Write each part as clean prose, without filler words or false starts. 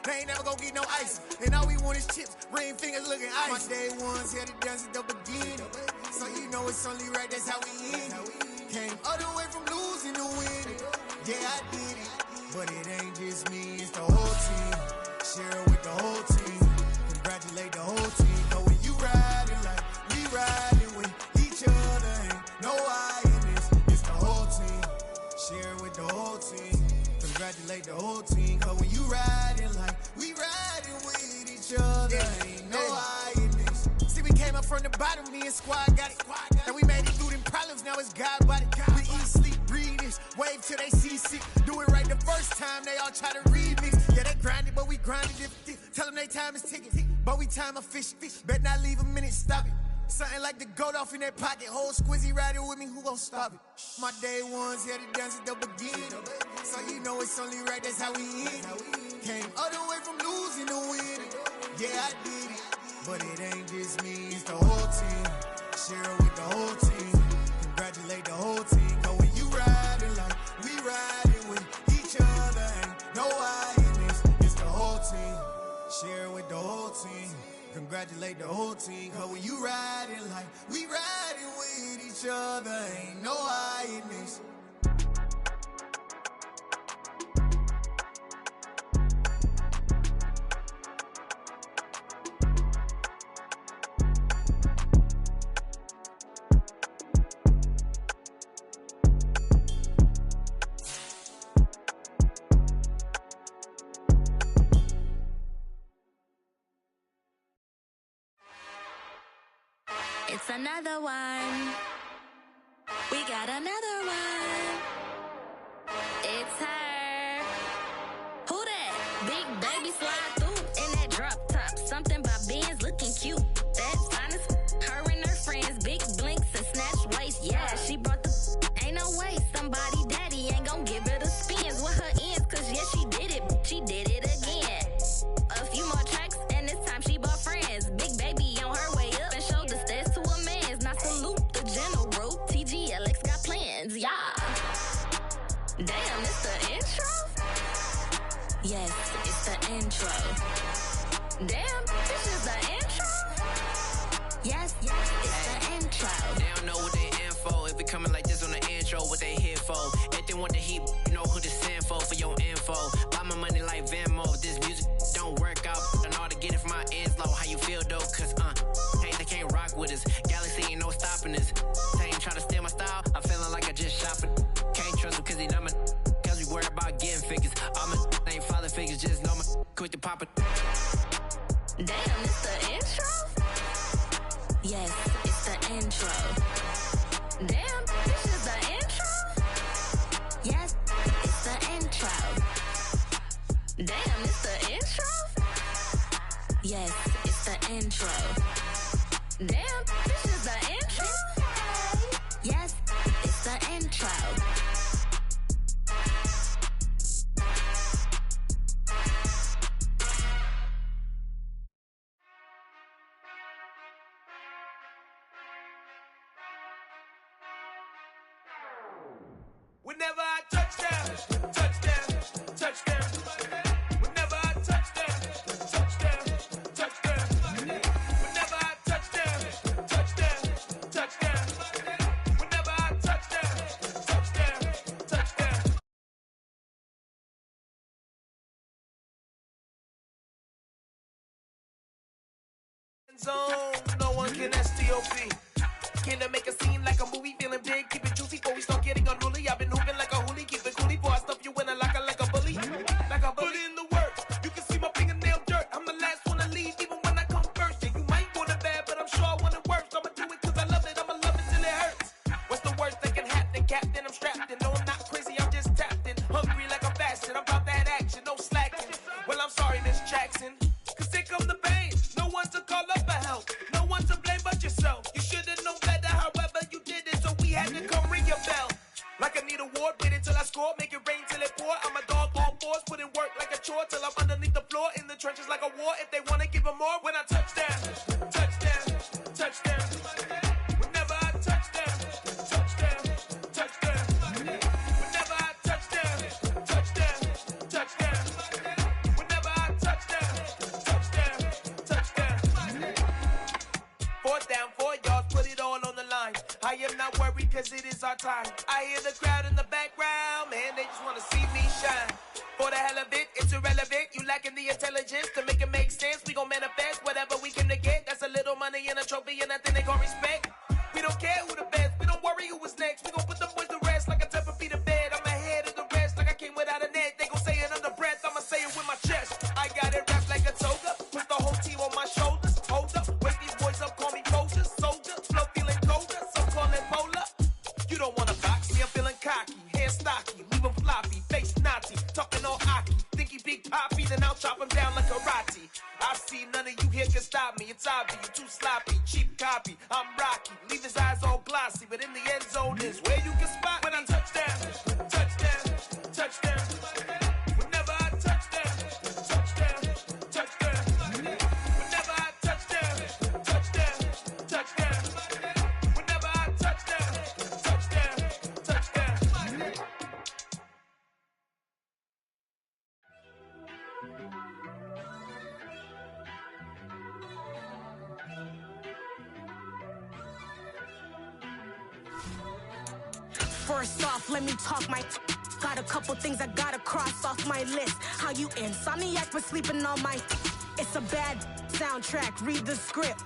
They ain't never gon' get no ice. And all we want is chips, ring fingers looking ice. My day ones here to dance at the beginning. So you know it's only right, that's how we end it. Came all the way from losing to winning. Yeah, I did it. But it ain't just me, it's the whole team. Share it with the whole team. Congratulate the whole team. But when you riding like we riding with each other, ain't no I in this. It's the whole team. Share it with the whole team. Congratulate the whole team. Cause when you riding like we riding with each other, ain't no I in this. See, we came up from the bottom, me and squad got it. And we made it through them problems, now it's God body. We eat, sleep, breathe this, wave till they see sick. Do it right the first time, they all try to remix. Yeah, they grinded, but we grinded it. Tell them they time is ticking, but we time a fish. Bet not leave a minute, stop it. Something like the goat off in that pocket. Whole squizzy riding with me, who gon' stop it? My day ones here to dance at the beginning. So you know it's only right, that's how we end it. Came all the way from losing to winning. Yeah, I did it. But it ain't just me, it's the whole team. Share it with the whole team. Congratulate the whole team. Cause when you riding like we riding with each other, ain't no I in this. It's the whole team. Share it with the whole team. Congratulate the whole team. Cause when you riding like we riding with each other, ain't no I in this. It's another one. We got another one. It's her. Who that? Big baby slide through in that drop top. Something by Benz looking cute. That's honest. Her and her friends, big blinks and snatch waist. Yeah, she brought the. Ain't no way somebody daddy ain't gon' give her the spins with her ends. Cause yeah, she did it. She did it again. A few more tracks and this time she bought friends. Big baby on her way up and showed the stairs to a man's. Now salute the general. TGLX got plans, yeah. Damn, it's the intro? Yes, it's the intro. Damn, this is the intro? Yes, it's the intro. They don't know what they in for. If we coming like this on the intro, what they here for? If they want the heat, you know who to send for your info. Buy my money like Venmo. If this music don't work out, I know how to get it from my ends low. How you feel though? Cause hey, they can't rock with us. Galaxy ain't no stopping us. They ain't trying to steal my style. I'm feeling like I just shot for. Can't trust him cause he numb. Cause we worried about getting figures. All my ain't father figures, just know my quick to pop it. Damn, it's the intro? Yes, it's the intro. Damn, this is the intro? Yes, it's the intro. Damn, it's the intro? Yes, it's the intro. Damn, this is the intro? Yes, it's the intro. Whenever I touch down, touchdown, touchdown. Whenever I touch down, touchdown, touchdown. Whenever I touch down, touchdown, touchdown. Whenever I touch down, touchdown, touchdown. Zone, no one can STOP. Can I make a scene like a movie, feeling big, keep it juicy before we start getting unruly. I've been hooping like a hoolie, keep it coolie before I stuff you in a locker like a bully. Like a bully. Put in the work, you can see my fingernail dirt. I'm the last one to leave, even when I come first. Yeah, you might want it bad, but I'm sure I want it worse. I'ma do it cause I love it, I'ma love it till it hurts. What's the worst that can happen, Captain? I'm strapped in, no I'm not crazy, I'm just tapped in. Hungry like I'm fasting, I'm about that action, no slacking. Well, I'm sorry, Miss Jackson, cause here come the pain. No one to call up for help, no one to blame but yourself. You should've known better, however you did it, so we had to come ring your bell. Like I need a war, wait until I score, make it rain till it pour. I'm a dog, all fours, put in work like a chore till I'm underneath the floor, in the trenches like a war. If they wanna give them more, when I touch down, touchdown, touchdown. Whenever I touch down, touchdown, touchdown. Whenever I touch down, touchdown, touchdown. Whenever I touch as it is our time. I hear the crowd in the background, man, they just wanna see me shine. For the hell of it, it's irrelevant. You lacking the intelligence to make it make sense. We gon' manifest whatever we can to get. That's a little money and a trophy and nothing they gon' respect. We don't care who the best, we don't worry who was next. We gon' put the boys to rest like a type of feet of bed. I'm ahead of the rest like I came without a net. They gon' say it under breath, I'ma say it with my chest. I got it wrapped like a toga, put the whole team on my shoulders. Hold up, wake these boys up, call me Folger, soldier. Flow feeling colder, some call it polar. You don't wanna box me, I'm feeling cocky. Hair stocky, leave 'em floppy, face naughty. Talking all aki, think he big poppy, then I'll chop him down like karate. I see none of you here can stop me. It's obvious, you too sloppy, cheap copy. I'm Rocky, leave his eyes all glossy, but in the end zone is where you can spot when I touchdown, touchdown, touchdown. Whenever I touchdown, touchdown, touchdown. Whenever I touchdown, touchdown, touchdown. Whenever I touchdown, touchdown, touchdown. First off, let me talk my got a couple things I gotta cross off my list. How you insomniac for sleeping on my it's a bad soundtrack, read the script.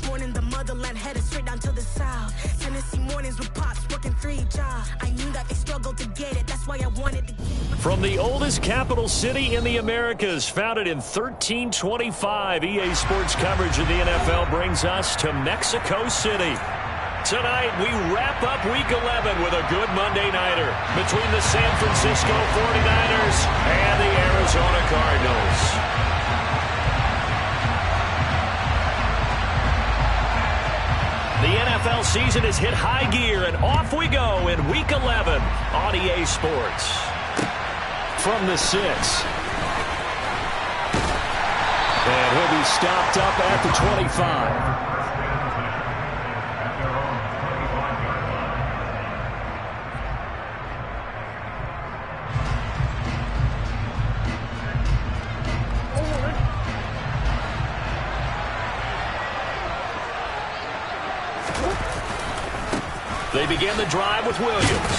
Born in the motherland, headed straight down to the south. Tennessee mornings with pops, working 3 jobs. I knew that they struggled to get it, that's why I wanted to get it. From the oldest capital city in the Americas, founded in 1325, EA Sports coverage of the NFL brings us to Mexico City. Tonight, we wrap up Week 11 with a good Monday nighter between the San Francisco 49ers and the Arizona Cardinals. The NFL season has hit high gear, and off we go in Week 11 on EA Sports. From the 6. And he'll be stopped up at the 25. They begin the drive with Williams.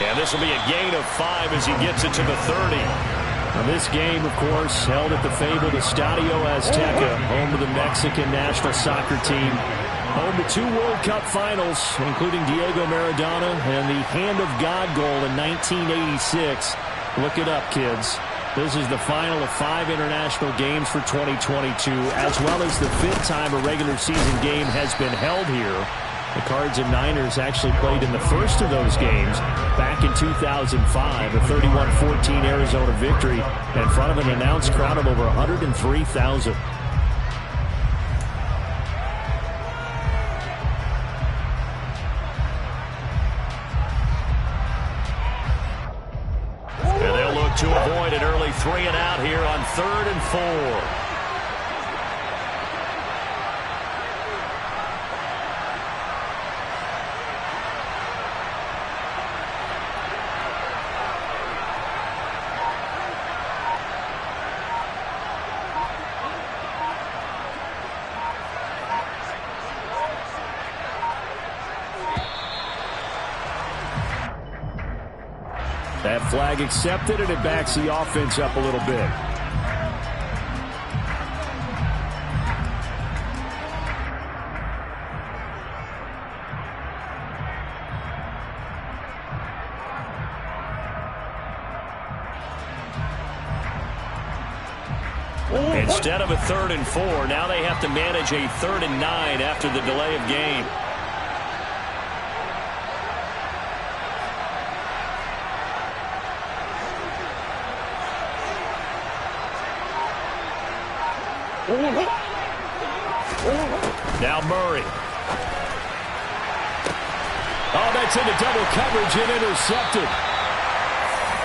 And this will be a gain of 5 as he gets it to the 30. Now this game, of course, held at the fabled Estadio Azteca, home of the Mexican national soccer team. Home to 2 World Cup finals, including Diego Maradona and the Hand of God goal in 1986. Look it up, kids. This is the final of 5 international games for 2022, as well as the 5th time a regular season game has been held here. The Cards and Niners actually played in the first of those games back in 2005, a 31-14 Arizona victory in front of an announced crowd of over 103,000. And they'll look to avoid an early 3 and out here on 3rd and 4. That flag accepted, and it backs the offense up a little bit. Instead of a 3rd and 4, now they have to manage a 3rd and 9 after the delay of game. Now Murray. Oh, that's into double coverage and intercepted.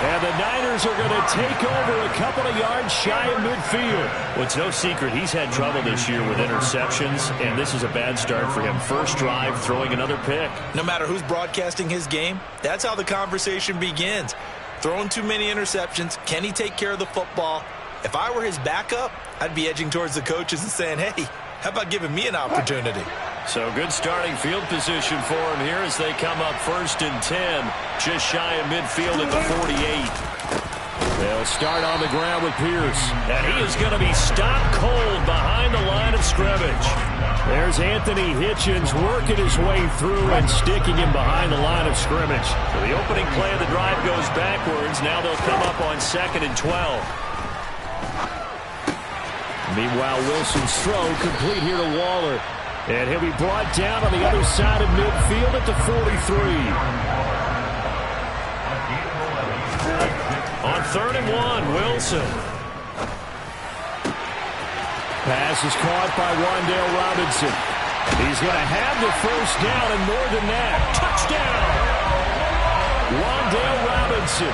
And the Niners are going to take over a couple of yards shy of midfield. Well, it's no secret he's had trouble this year with interceptions, and this is a bad start for him. First drive, throwing another pick. No matter who's broadcasting his game, that's how the conversation begins. Throwing too many interceptions, can he take care of the football? If I were his backup, I'd be edging towards the coaches and saying, hey, how about giving me an opportunity? So good starting field position for him here as they come up 1st and 10, just shy of midfield at the 48. They'll start on the ground with Pierce. And he is going to be stopped cold behind the line of scrimmage. There's Anthony Hitchens working his way through and sticking him behind the line of scrimmage. So the opening play of the drive goes backwards. Now they'll come up on 2nd and 12. Meanwhile, Wilson's throw complete here to Waller. And he'll be brought down on the other side of midfield at the 43. On 3rd and 1, Wilson. Pass is caught by Wan'Dale Robinson. He's going to have the first down and more than that. Touchdown! Wan'Dale Robinson.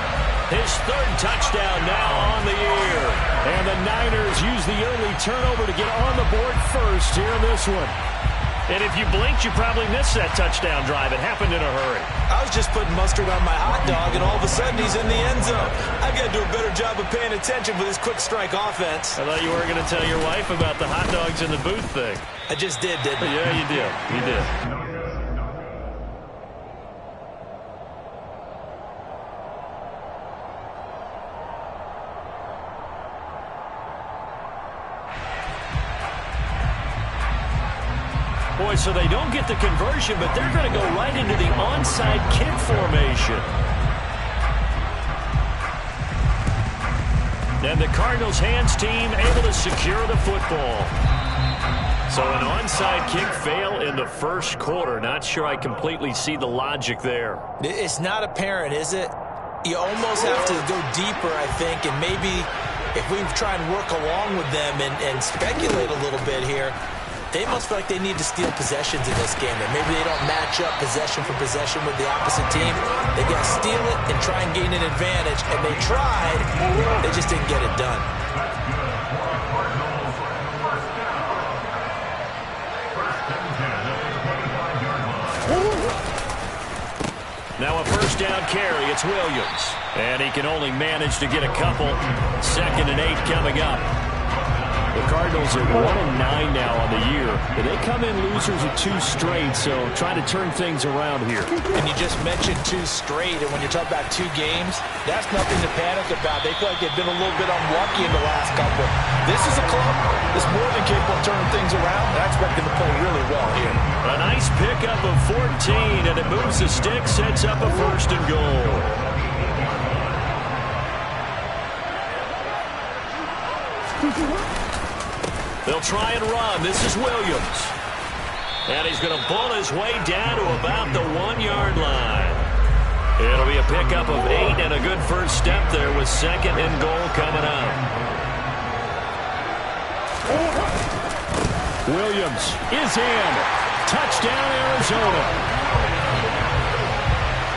His 3rd touchdown now on the year. And the Niners use the early turnover to get on the board first here in this one. And if you blinked, you probably missed that touchdown drive. It happened in a hurry. I was just putting mustard on my hot dog, and all of a sudden he's in the end zone. I've got to do a better job of paying attention for this quick strike offense. I thought you were going to tell your wife about the hot dogs in the booth thing. I just did, didn't I? Yeah, you did. You did. Boy, so they don't get the conversion, but they're going to go right into the onside kick formation. And the Cardinals' hands team able to secure the football. So an onside kick fail in the first quarter. Not sure I completely see the logic there. It's not apparent, is it? You almost have to go deeper, I think, and maybe if we try and work along with them and speculate a little bit here, they must feel like they need to steal possessions in this game, and maybe they don't match up possession for possession with the opposite team. They got to steal it and try and gain an advantage, and they tried. They just didn't get it done. Now a first down carry. It's Williams, and he can only manage to get a couple. 2nd and 8 coming up. The Cardinals are 1-9 now on the year. They come in losers of 2 straight, so trying to turn things around here. And you just mentioned 2 straight, and when you're talking about 2 games, that's nothing to panic about. They feel like they've been a little bit unlucky in the last couple. This is a club that's more than capable of turning things around, and I expect them to play really well here. A nice pickup of 14, and it moves the stick, sets up a 1st and goal. They'll try and run. This is Williams. And he's going to bull his way down to about the 1-yard line. It'll be a pickup of 8 and a good first step there with 2nd and goal coming up. Williams is in. Touchdown, Arizona.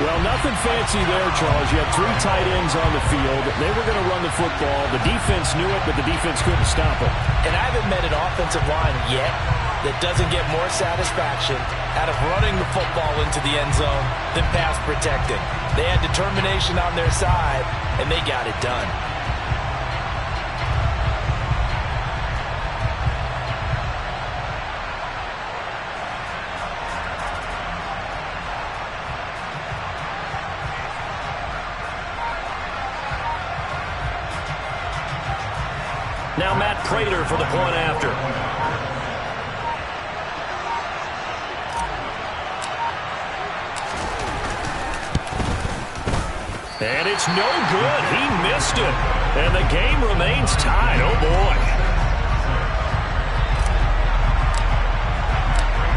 Well, nothing fancy there, Charles. You had 3 tight ends on the field. They were going to run the football. The defense knew it, but the defense couldn't stop it. And I haven't met an offensive line yet that doesn't get more satisfaction out of running the football into the end zone than pass protecting. They had determination on their side, and they got it done. Now Matt Prater for the point after. And it's no good. He missed it. And the game remains tied. Oh, boy.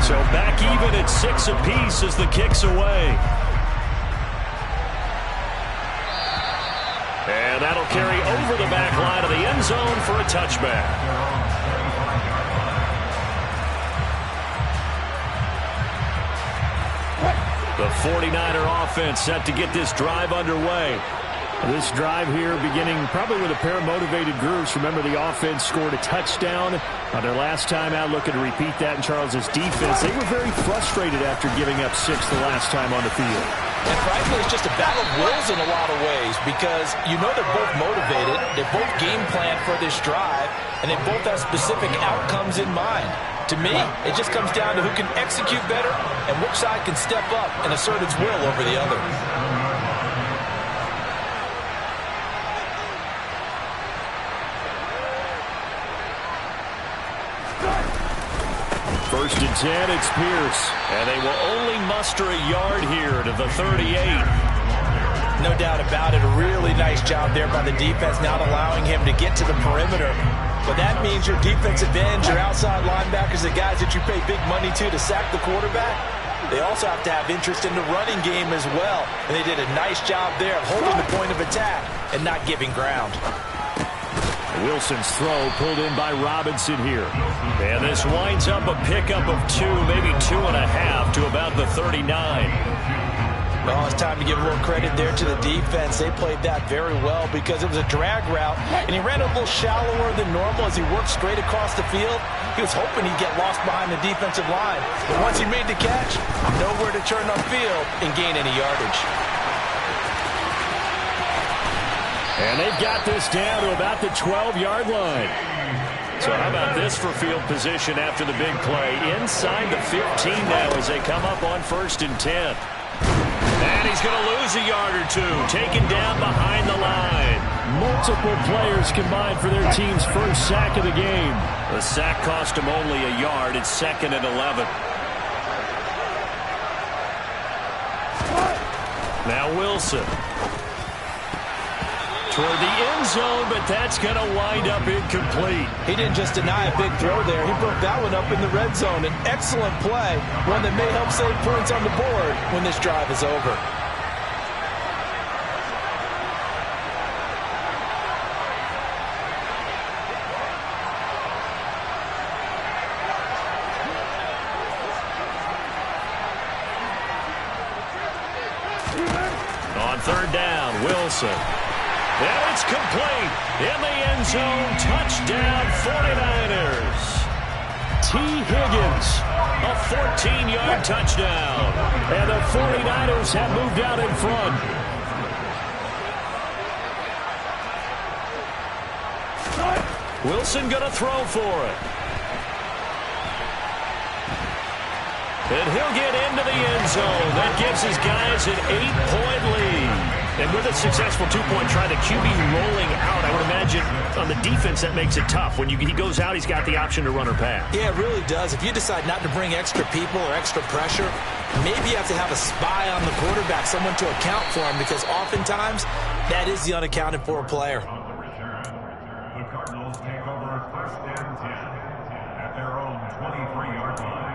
So back even at 6 apiece as the kick's away. And that'll carry over the back line of the end zone for a touchback. The 49er offense set to get this drive underway. This drive here beginning probably with a pair of motivated groups. Remember, the offense scored a touchdown on their last time out. Looking to repeat that in Charles's defense. They were very frustrated after giving up 6 the last time on the field. And frankly, it's just a battle of wills in a lot of ways because you know they're both motivated. They both game plan for this drive, and they both have specific outcomes in mind. To me, it just comes down to who can execute better and which side can step up and assert its will over the other. First and 10, it's Pierce. And they will only muster a yard here to the 38. No doubt about it. A really nice job there by the defense, not allowing him to get to the perimeter. But that means your defensive ends, your outside linebackers, the guys that you pay big money to sack the quarterback, they also have to have interest in the running game as well. And they did a nice job there of holding the point of attack and not giving ground. Wilson's throw pulled in by Robinson here. And this winds up a pickup of 2, maybe 2.5 to about the 39. Well, it's time to give a little credit there to the defense. They played that very well because it was a drag route, and he ran a little shallower than normal as he worked straight across the field. He was hoping he'd get lost behind the defensive line. But once he made the catch, nowhere to turn upfield and gain any yardage. And they've got this down to about the 12-yard line. So how about this for field position after the big play? Inside the 15 now as they come up on 1st and 10. And he's going to lose a yard or 2, taken down behind the line. Multiple players combined for their team's first sack of the game. The sack cost him only a yard. It's 2nd and 11. Now Wilson. Toward the end zone, but that's going to wind up incomplete. He didn't just deny a big throw there. He broke that one up in the red zone. An excellent play, one that may help save points on the board when this drive is over. On 3rd down, Wilson. And it's complete. In the end zone, touchdown 49ers. T. Higgins, a 14-yard touchdown. And the 49ers have moved out in front. Wilson going to throw for it. And he'll get into the end zone. That gives his guys an 8-point lead. And with a successful 2-point try, the QB rolling out, I would imagine on the defense that makes it tough. When he goes out, he's got the option to run or pass. Yeah, it really does. If you decide not to bring extra people or extra pressure, maybe you have to have a spy on the quarterback, someone to account for him, because oftentimes that is the unaccounted for player. The Cardinals take over 1st and 10 at their own 23-yard line.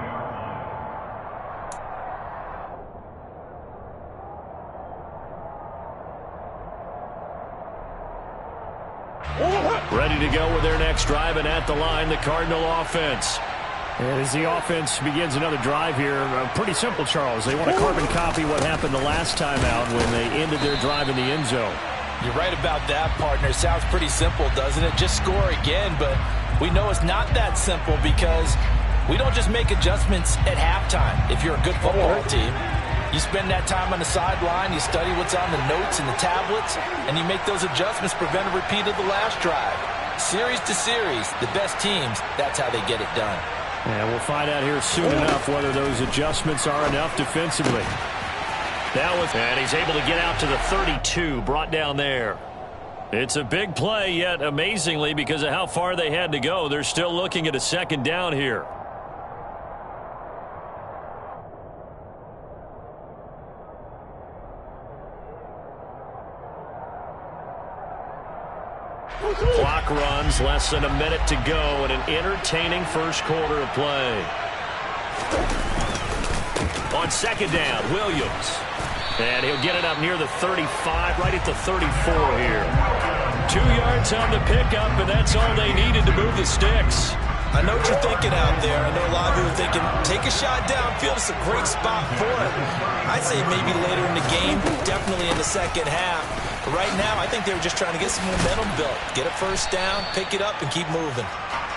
Ready to go with their next drive, and at the line, the Cardinal offense. As the offense begins another drive here, pretty simple, Charles. They want to carbon copy what happened the last time out when they ended their drive in the end zone. You're right about that, partner. Sounds pretty simple, doesn't it? Just score again, but we know it's not that simple because we don't just make adjustments at halftime if you're a good football team. You spend that time on the sideline, you study what's on the notes and the tablets, and you make those adjustments, prevent a repeat of the last drive. Series to series, the best teams, that's how they get it done. And we'll find out here soon enough whether those adjustments are enough defensively. And he's able to get out to the 32, brought down there. It's a big play, yet amazingly, because of how far they had to go, they're still looking at a 2nd down here. Clock runs, less than a minute to go, and an entertaining first quarter of play. On 2nd down, Williams. And he'll get it up near the 35, right at the 34 here. 2 yards on the pickup, and that's all they needed to move the sticks. I know what you're thinking out there. I know a lot of you are thinking, take a shot downfield. It's a great spot for it. I'd say maybe later in the game, definitely in the second half. But right now, I think they were just trying to get some momentum built. Get a first down, pick it up, and keep moving.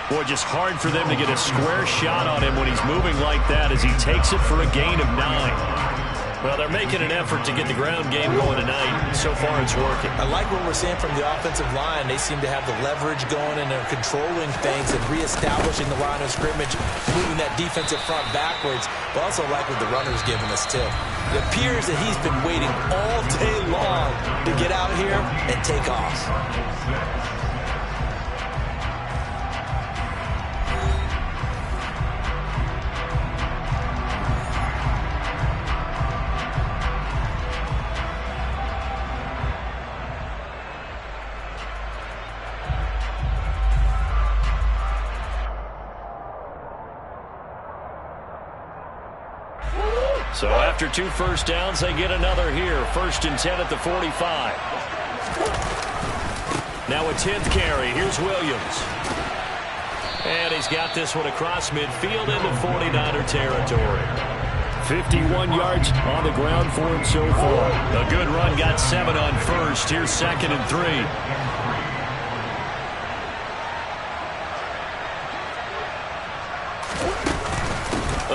Boy, just hard for them to get a square shot on him when he's moving like that as he takes it for a gain of 9. Well, they're making an effort to get the ground game going tonight. So far, it's working. I like what we're seeing from the offensive line. They seem to have the leverage going, and they're controlling things and reestablishing the line of scrimmage, moving that defensive front backwards. But also like what the runner's giving us, too. It appears that he's been waiting all day long to get out here and take off. So after 2 first downs, they get another here. 1st and 10 at the 45. Now a 10th carry. Here's Williams. And he's got this one across midfield into 49er territory. 51 yards on the ground for him so far. A good run, got 7 on first. Here's 2nd and 3.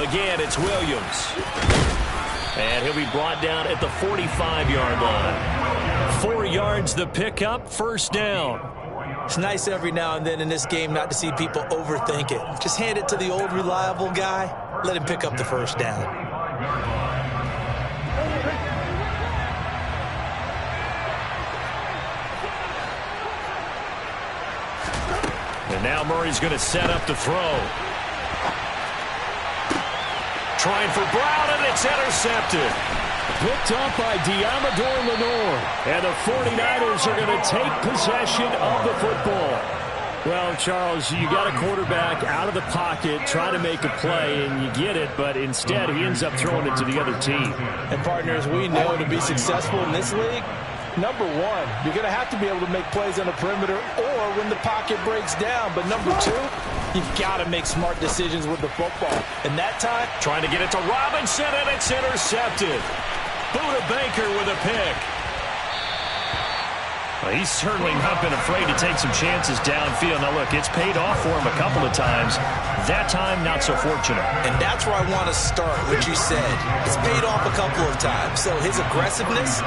Again, it's Williams. And he'll be brought down at the 45-yard line. 4 yards the pickup, 1st down. It's nice every now and then in this game not to see people overthink it. Just hand it to the old reliable guy. Let him pick up the 1st down. And now Murray's going to set up the throw. Trying for Brown, and it's intercepted. Picked up by Diamador Lenore. And the 49ers are going to take possession of the football. Well, Charles, you got a quarterback out of the pocket, trying to make a play, and you get it, but instead he ends up throwing it to the other team. And partners, we know to be successful in this league, number one, you're going to have to be able to make plays on the perimeter or when the pocket breaks down. But number two, you've got to make smart decisions with the football. And that time, trying to get it to Robinson, and it's intercepted. Buda Baker with a pick. Well, he's certainly not been afraid to take some chances downfield. Now, look, it's paid off for him a couple of times. That time, not so fortunate. And that's where I want to start, what you said. It's paid off a couple of times. So his aggressiveness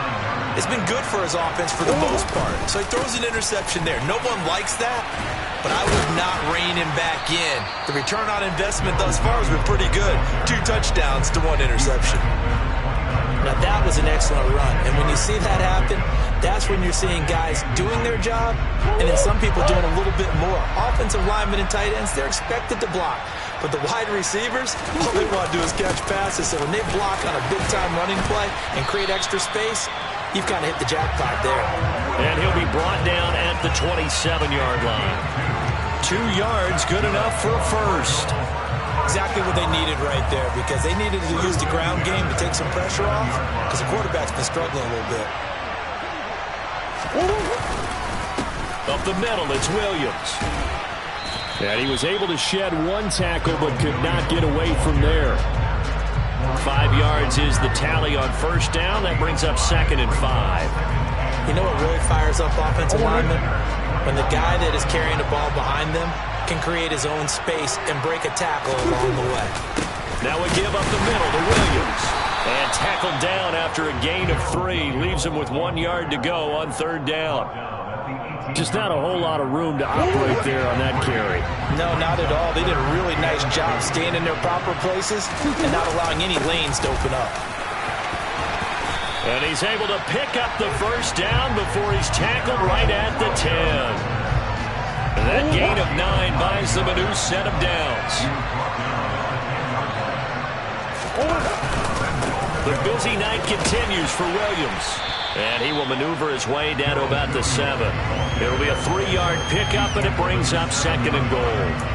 has been good for his offense for the most part. So he throws an interception there. No one likes that, but I would not rein him back in. The return on investment thus far has been pretty good. 2 touchdowns to 1 interception. Now, that was an excellent run. And when you see that happen, that's when you're seeing guys doing their job and then some people doing a little bit more. Offensive linemen and tight ends, they're expected to block. But the wide receivers, all they want to do is catch passes. So when they block on a big-time running play and create extra space, you've kind of hit the jackpot there. And he'll be brought down at the 27-yard line. 2 yards, good enough for a first. Exactly what they needed right there, because they needed to use the ground game to take some pressure off, because the quarterback's been struggling a little bit. Up the middle, it's Williams. And he was able to shed 1 tackle, but could not get away from there. 5 yards is the tally on 1st down. That brings up 2nd and 5. You know what really fires up offensive linemen? When the guy that is carrying the ball behind them can create his own space and break a tackle along the way. Now a give up the middle to Williams. And tackled down after a gain of 3. Leaves him with 1 yard to go on 3rd down. Just not a whole lot of room to operate there on that carry. No, not at all. They did a really nice job staying in their proper places and not allowing any lanes to open up. And he's able to pick up the 1st down before he's tackled right at the 10. And that gain of 9 buys them a new set of downs. The busy night continues for Williams. And he will maneuver his way down to about the 7. It'll be a 3-yard pickup, and it brings up 2nd and goal.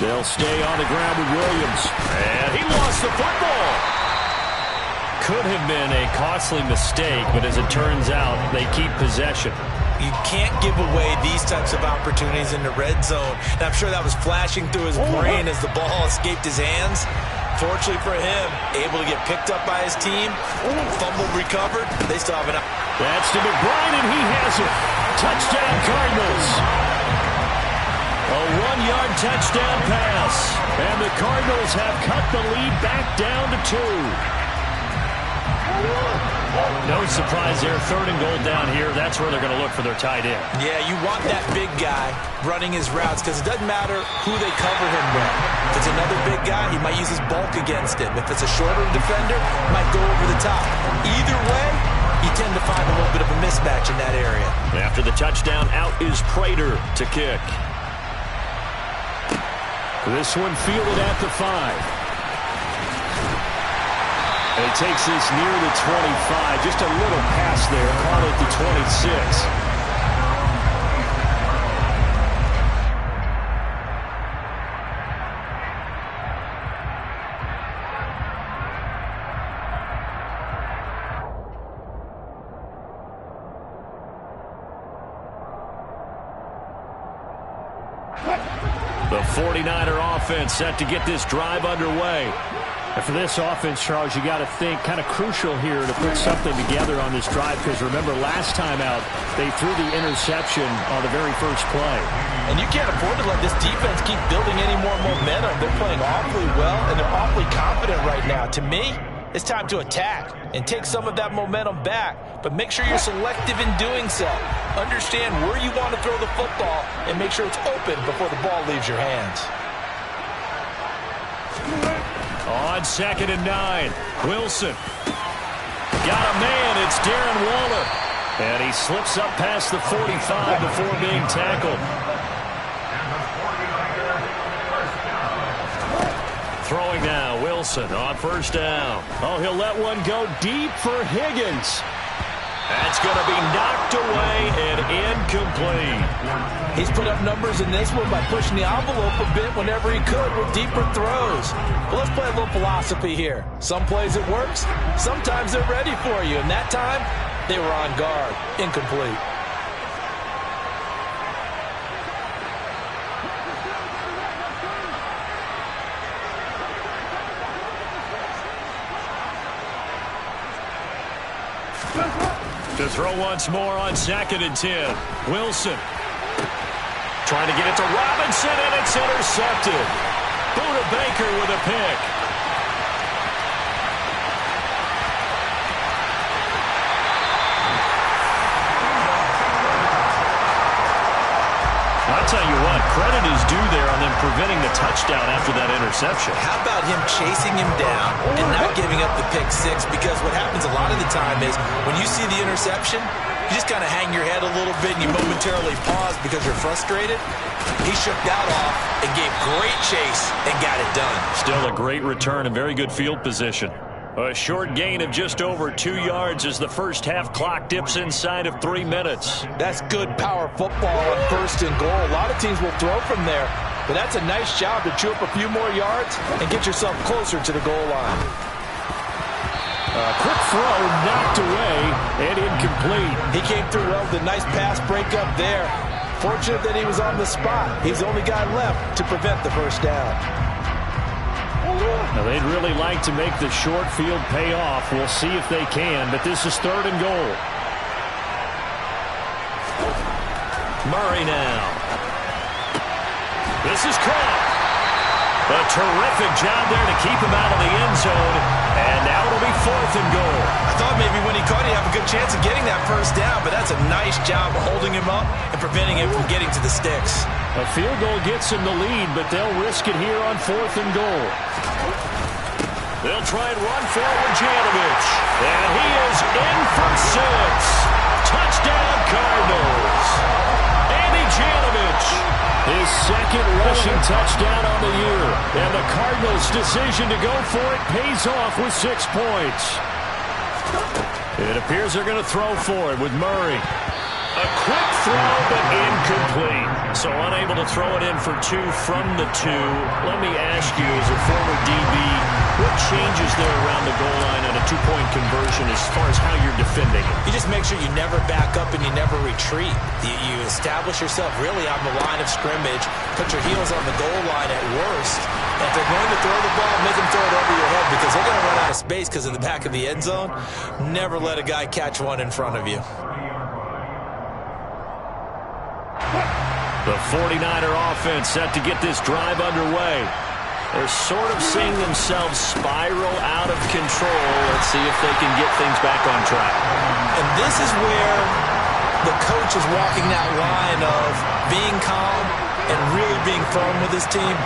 They'll stay on the ground with Williams. And he lost the football. Could have been a costly mistake, but as it turns out, they keep possession. You can't give away these types of opportunities in the red zone. And I'm sure that was flashing through his brain as the ball escaped his hands. unfortunately for him, able to get picked up by his team, fumbled, recovered. They still have an... That's to McBride, and he has it. Touchdown, Cardinals. A 1-yard touchdown pass. And the Cardinals have cut the lead back down to 2. No surprise there. 3rd and goal down here. That's where they're going to look for their tight end. Yeah, you want that big guy running his routes because it doesn't matter who they cover him with. If it's another big guy, he might use his bulk against him. If it's a shorter defender, he might go over the top. Either way, you tend to find a little bit of a mismatch in that area. After the touchdown, out is Prater to kick. This one fielded at the 5. And he takes this near the 25. Just a little pass there. Call it the 26. The 49er offense set to get this drive underway. And for this offense, Charles, you got to think kind of crucial here to put something together on this drive because remember last time out they threw the interception on the very first play. And you can't afford to let this defense keep building any more momentum. They're playing awfully well and they're awfully confident right now. To me, it's time to attack and take some of that momentum back, but make sure you're selective in doing so. Understand where you want to throw the football and make sure it's open before the ball leaves your hands. On 2nd and 9, Wilson. Got a man, it's Darren Waller. And he slips up past the 45 before being tackled. Throwing now, Wilson on 1st down. Oh, he'll let one go deep for Higgins. That's going to be knocked away and incomplete. He's put up numbers in this one by pushing the envelope a bit whenever he could with deeper throws. But let's play a little philosophy here. Some plays it works, sometimes they're ready for you. And that time, they were on guard. Incomplete. To throw once more on 2nd and 10. Wilson trying to get it to Robinson, and it's intercepted. Buda Baker with a pick. I'll tell you what, credit is due there on them preventing the touchdown after that interception. How about him chasing him down and not giving up the pick 6? Because what happens a lot of the time is when you see the interception, you just kind of hang your head a little bit and you momentarily pause because you're frustrated. He shook that off and gave great chase and got it done. Still a great return and very good field position. A short gain of just over 2 yards as the first half clock dips inside of 3 minutes. That's good power football on 1st and goal. A lot of teams will throw from there, but that's a nice job to chew up a few more yards and get yourself closer to the goal line. A quick throw knocked away and incomplete. He came through well with a nice pass breakup there. Fortunate that he was on the spot. He's the only guy left to prevent the first down. Now, they'd really like to make the short field pay off. We'll see if they can, but this is 3rd and goal. Murray now. This is caught. A terrific job there to keep him out of the end zone. And now it'll be 4th and goal. I thought maybe when he caught, he'd have a good chance of getting that first down, but that's a nice job of holding him up and preventing him from getting to the sticks. A field goal gets him the lead, but they'll risk it here on 4th and goal. They'll try and run forward Janovich. And he is in for 6. Touchdown, Cardinals. Andy Janovich, his 2nd rushing touchdown on the year. And the Cardinals' decision to go for it pays off with 6 points. It appears they're going to throw for it with Murray. A quick throw, but incomplete. So unable to throw it in for 2 from the 2. Let me ask you, as a former DB, what changes there around the goal line on a 2-point conversion as far as how you're defending it? You just make sure you never back up and you never retreat. You establish yourself really on the line of scrimmage, put your heels on the goal line at worst. And if they're going to throw the ball, make them throw it over your head because they're going to run out of space because of the back of the end zone. Never let a guy catch one in front of you. The 49er offense set to get this drive underway. They're sort of seeing themselves spiral out of control. Let's see if they can get things back on track. And this is where the coach is walking that line of being calm and really being firm with his team.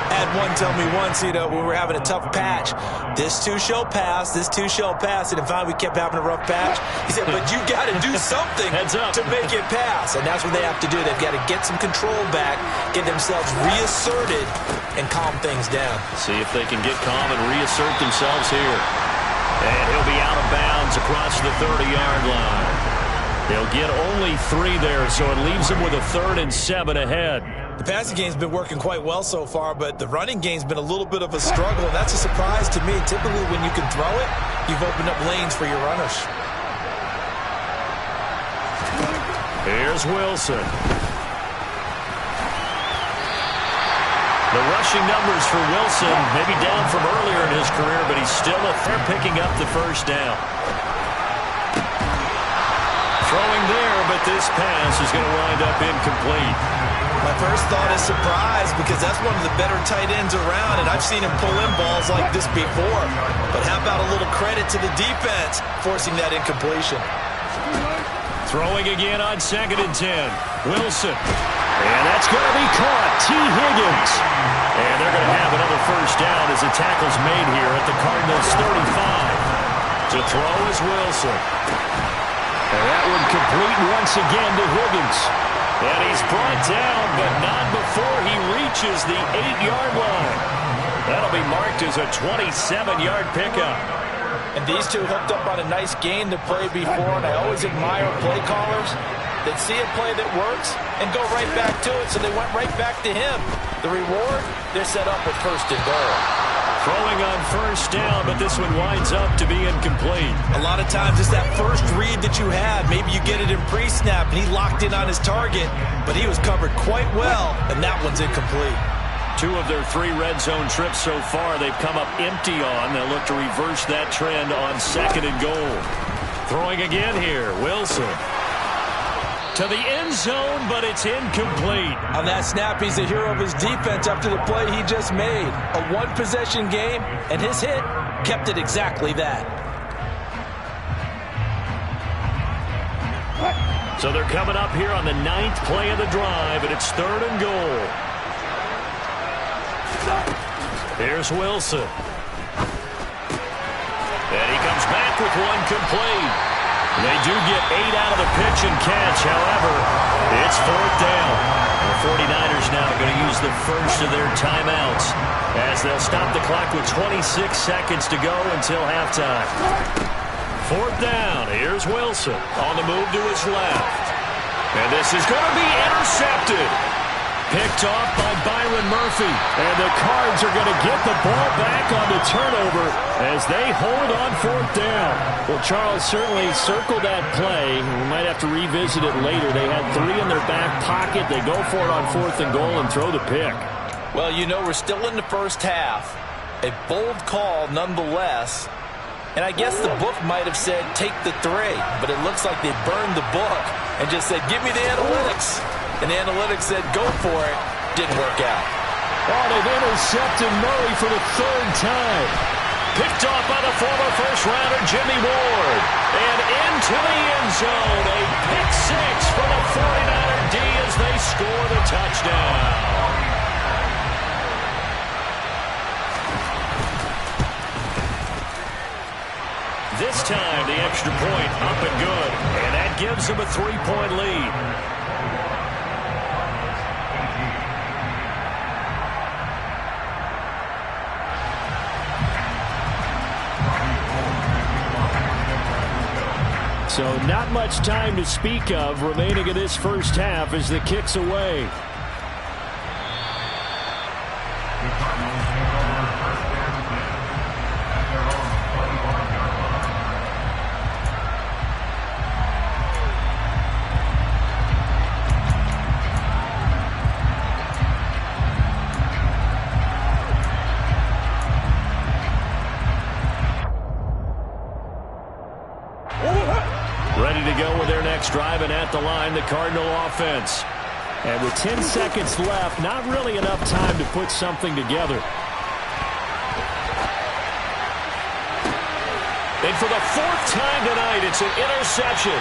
I had one tell me once, when we were having a tough patch, this too shall pass, this too shall pass. And finally we kept having a rough patch. He said, but you got to do something to make it pass. And that's what they have to do. They've got to get some control back, get themselves reasserted, and calm things down. See if they can get calm and reassert themselves here. And he'll be out of bounds across the 30-yard line. They'll get only 3 there, so it leaves them with a 3rd and 7 ahead. The passing game's been working quite well so far, but the running game's been a little bit of a struggle, and that's a surprise to me. Typically, when you can throw it, you've opened up lanes for your runners. Here's Wilson. The rushing numbers for Wilson, maybe down from earlier in his career, but he's still picking up the first down. Throwing there, but this pass is going to wind up incomplete. My first thought is surprise because that's one of the better tight ends around, and I've seen him pull in balls like this before. But how about a little credit to the defense forcing that incompletion? Throwing again on 2nd and 10. Wilson. And that's going to be caught. T. Higgins. And they're going to have another first down as the tackle's made here at the Cardinals' 35. To throw is Wilson. And that one complete once again to Higgins. And he's brought down, but not before he reaches the 8-yard line. That'll be marked as a 27-yard pickup. And these two hooked up on a nice gain to play before, and I always admire play callers that see a play that works and go right back to it, so they went right back to him. The reward, they're set up with 1st and goal. Throwing on first down, but this one winds up to be incomplete. A lot of times it's that first read that you had. Maybe you get it in pre-snap, and he locked in on his target, but he was covered quite well, and that one's incomplete. 2 of their 3 red zone trips so far they've come up empty on. They'll look to reverse that trend on 2nd and goal. Throwing again here, Wilson. To the end zone, but it's incomplete. On that snap, he's the hero of his defense after the play he just made. A 1-possession game, and his hit kept it exactly that. So they're coming up here on the 9th play of the drive, and it's 3rd and goal. Here's Wilson. And he comes back with one complete. They do get 8 out of the pitch and catch. However, it's 4th down. The 49ers now going to use the first of their timeouts as they'll stop the clock with 26 seconds to go until halftime. 4th down. Here's Wilson on the move to his left. And this is going to be intercepted. Picked off by Byron Murphy. And the Cards are going to get the ball back on the turnover as they hold on 4th down. Well, Charles, certainly circle that play. We might have to revisit it later. They had 3 in their back pocket. They go for it on 4th and goal and throw the pick. Well, we're still in the first half. A bold call nonetheless. And I guess the book might have said take the 3, but it looks like they burned the book and just said give me the analytics. And the analytics said go for it. Didn't work out. Oh, they've intercepted Murray for the 3rd time. Picked off by the former first-rounder Jimmy Ward. And into the end zone. A pick 6 for the 49er D as they score the touchdown. This time, the extra point up and good. And that gives them a 3-point lead. So not much time to speak of remaining in this first half as the kick's away. Ready to go with their next drive, and at the line, the Cardinal offense. And with 10 seconds left, not really enough time to put something together. And for the fourth time tonight, it's an interception.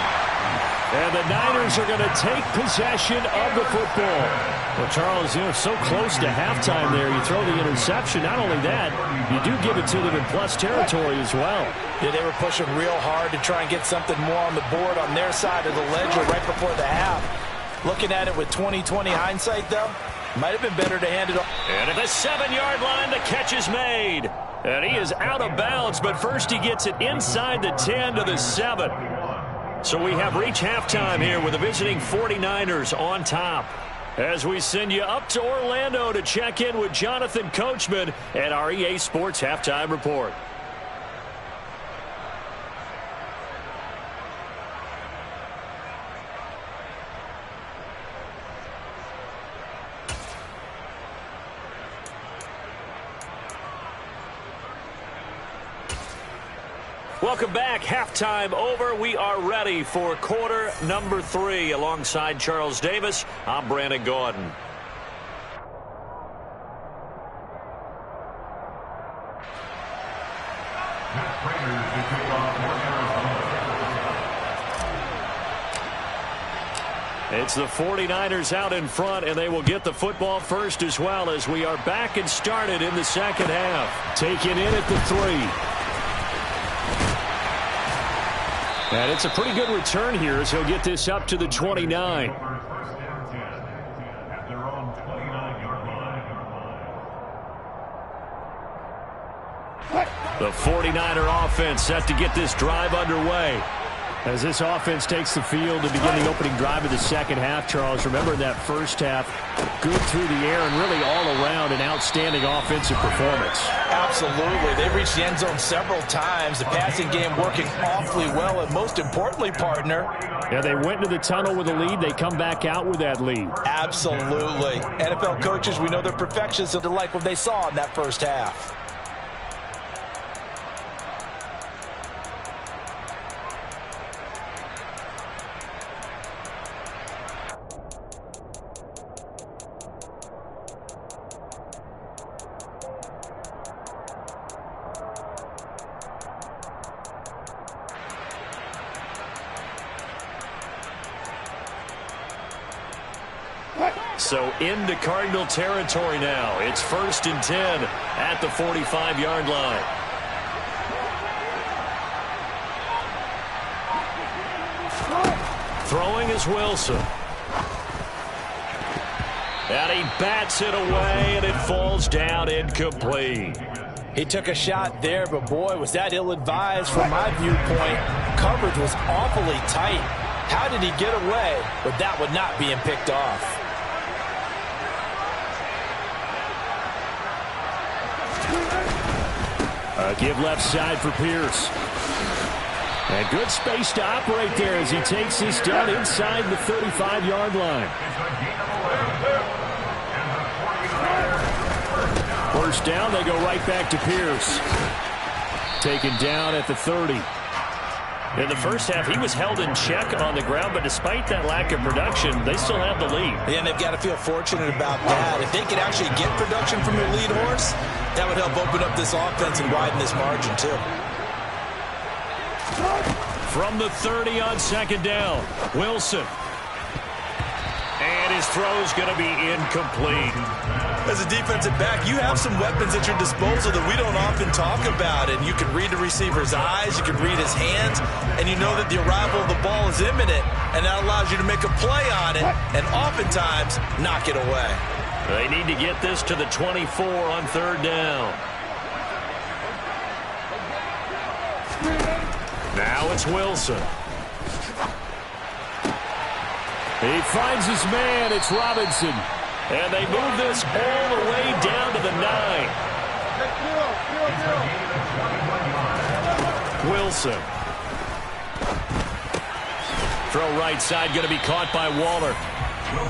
And the Niners are going to take possession of the football. Well, Charles, so close to halftime there. You throw the interception. Not only that, you do give it to them in plus territory as well. Yeah, they were pushing real hard to try and get something more on the board on their side of the ledger right before the half. Looking at it with 20/20 hindsight, though, might have been better to hand it off. And at the 7-yard line, the catch is made. And he is out of bounds, but first he gets it inside the 10 to the 7. So we have reached halftime here with the visiting 49ers on top. As we send you up to Orlando to check in with Jonathan Coachman at our EA Sports Halftime Report. Welcome back. Halftime over. We are ready for quarter number 3. Alongside Charles Davis, I'm Brandon Gaudin. It's the 49ers out in front, and they will get the football first as well as we are back and started in the second half. Taken in at the 3. And it's a pretty good return here as he'll get this up to the 29. The 49er offense set to get this drive underway. As this offense takes the field to begin the opening drive of the second half, Charles, remember in that first half, good through the air and really all around an outstanding offensive performance. Absolutely. They reached the end zone several times. The passing game working awfully well, and most importantly, partner. Yeah, they went into the tunnel with a lead. They come back out with that lead. Absolutely. NFL coaches, we know they're perfectionists, so they like what they saw in that first half. So into Cardinal territory now. It's 1st and 10 at the 45-yard line. Throwing is Wilson. And he bats it away, and it falls down incomplete. He took a shot there, but boy, was that ill-advised from my viewpoint. Coverage was awfully tight. How did he get away with that one not being picked off? Give left side for Pierce. And good space to operate there as he takes this down inside the 35-yard line. First down, they go right back to Pierce. Taken down at the 30. In the first half, he was held in check on the ground, but despite that lack of production, they still have the lead. Yeah, and they've got to feel fortunate about that. If they could actually get production from their lead horse, that would help open up this offense and widen this margin, too. From the 30 on second down, Wilson. And his throw's going to be incomplete. As a defensive back, you have some weapons at your disposal that we don't often talk about. And you can read the receiver's eyes, you can read his hands, and you know that the arrival of the ball is imminent, and that allows you to make a play on it and oftentimes knock it away. They need to get this to the 24 on third down. Now it's Wilson. He finds his man. It's Robinson. And they move this all the way down to the 9. Wilson. Throw right side, going to be caught by Waller.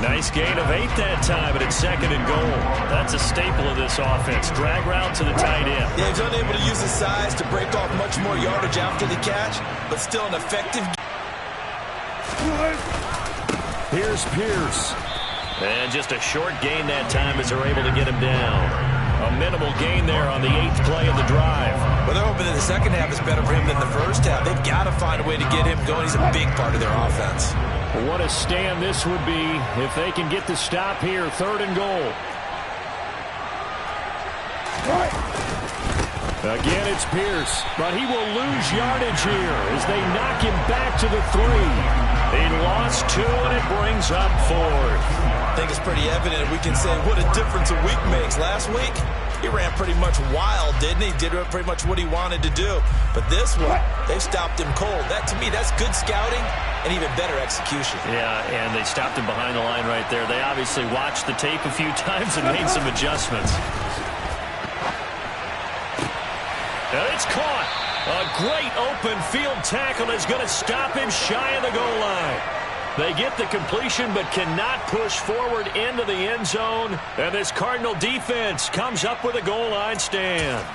Nice gain of 8 that time, and it's 2nd and goal. That's a staple of this offense. Drag route to the tight end. Yeah, he's unable to use his size to break off much more yardage after the catch, but still an effective. Here's Pierce. And just a short gain that time as they're able to get him down. A minimal gain there on the 8th play of the drive. Well, they're hoping that the second half is better for him than the first half. They've got to find a way to get him going. He's a big part of their offense. What a stand this would be if they can get the stop here. 3rd and goal. Again, it's Pierce, but he will lose yardage here as they knock him back to the 3. He lost 2, and it brings up 4th. I think it's pretty evident. We can say what a difference a week makes. Last week, he ran pretty much wild, didn't he? Did pretty much what he wanted to do. But this one, they stopped him cold. That, to me, that's good scouting and even better execution. Yeah, and they stopped him behind the line right there. They obviously watched the tape a few times and made some adjustments. And it's caught. A great open field tackle is going to stop him shy of the goal line. They get the completion but cannot push forward into the end zone. And this Cardinal defense comes up with a goal line stand.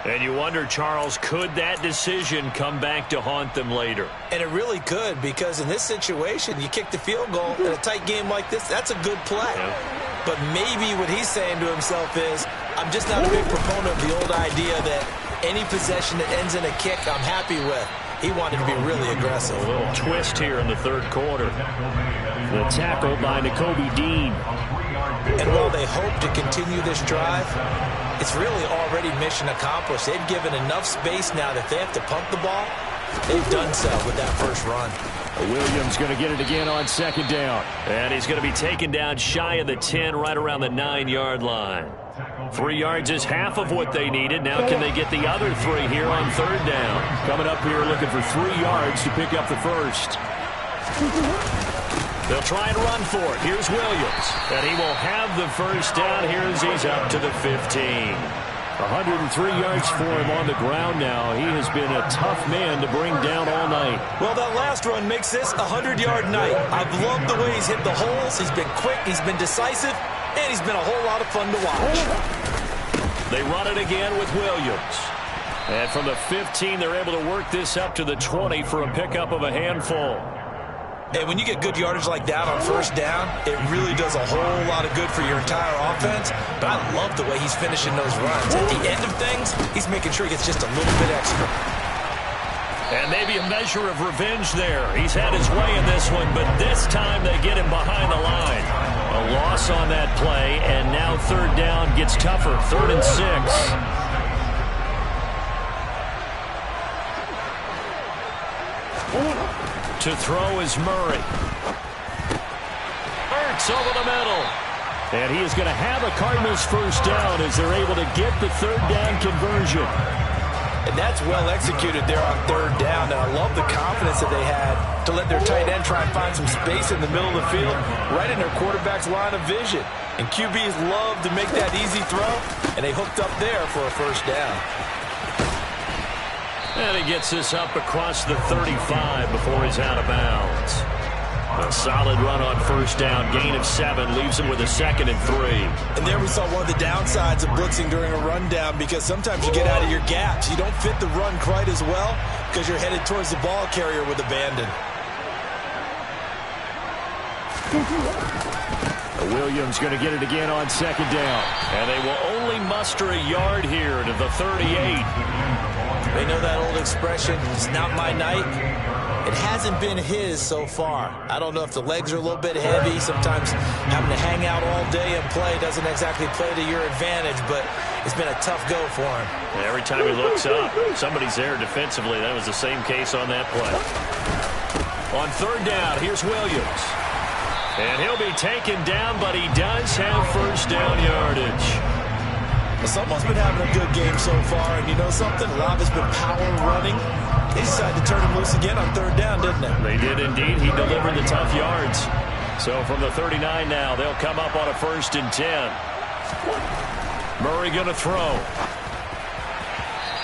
And you wonder, Charles, could that decision come back to haunt them later? And it really could, because in this situation, you kick the field goal in a tight game like this, that's a good play. Yeah. But maybe what he's saying to himself is, I'm just not a big proponent of the old idea that any possession that ends in a kick I'm happy with. He wanted to be really aggressive. A little twist here in the 3rd quarter. The tackle by Nakobe Dean. And while they hope to continue this drive, it's really already mission accomplished. They've given enough space now that they have to pump the ball. They've done so with that first run. Williams going to get it again on 2nd down. And he's going to be taken down shy of the 10, right around the 9-yard line. 3 yards is half of what they needed. Now can they get the other 3 here on 3rd down? Coming up here looking for 3 yards to pick up the first. They'll try and run for it. Here's Williams. And he will have the first down here as he's up to the 15. 103 yards for him on the ground now. He has been a tough man to bring down all night. Well, that last run makes this a 100-yard night. I've loved the way he's hit the holes. He's been quick. He's been decisive. And he's been a whole lot of fun to watch. They run it again with Williams. And from the 15, they're able to work this up to the 20 for a pickup of a handful. And when you get good yardage like that on first down, it really does a whole lot of good for your entire offense. But I love the way he's finishing those runs. At the end of things, he's making sure he gets just a little bit extra. And maybe a measure of revenge there. He's had his way in this one, but this time they get him behind the line. A loss on that play, and now 3rd down gets tougher. 3rd and 6. To throw is Murray. Ertz over the middle. And he is going to have a Cardinals first down as they're able to get the 3rd down conversion. And that's well executed there on 3rd down. And I love the confidence that they had to let their tight end try and find some space in the middle of the field, right in their quarterback's line of vision. And QBs love to make that easy throw, and they hooked up there for a first down. And he gets this up across the 35 before he's out of bounds. A solid run on first down. Gain of 7 leaves him with a 2nd and 3. And there we saw one of the downsides of blitzing during a rundown, because sometimes you get out of your gaps. You don't fit the run quite as well because you're headed towards the ball carrier with abandon. Williams going to get it again on 2nd down. And they will only muster a yard here to the 38. They know that old expression, it's not my night. It hasn't been his so far. I don't know if the legs are a little bit heavy. Sometimes having to hang out all day and play doesn't exactly play to your advantage, but it's been a tough go for him. Every time he looks up, somebody's there defensively. That was the same case on that play. On 3rd down, here's Williams. And he'll be taken down, but he does have first down yardage. Well, someone's been having a good game so far, and you know something? Love has been power running. They decided to turn him loose again on 3rd down, didn't they? They did indeed. He delivered the tough yards. So from the 39 now, they'll come up on a 1st and 10. Murray going to throw.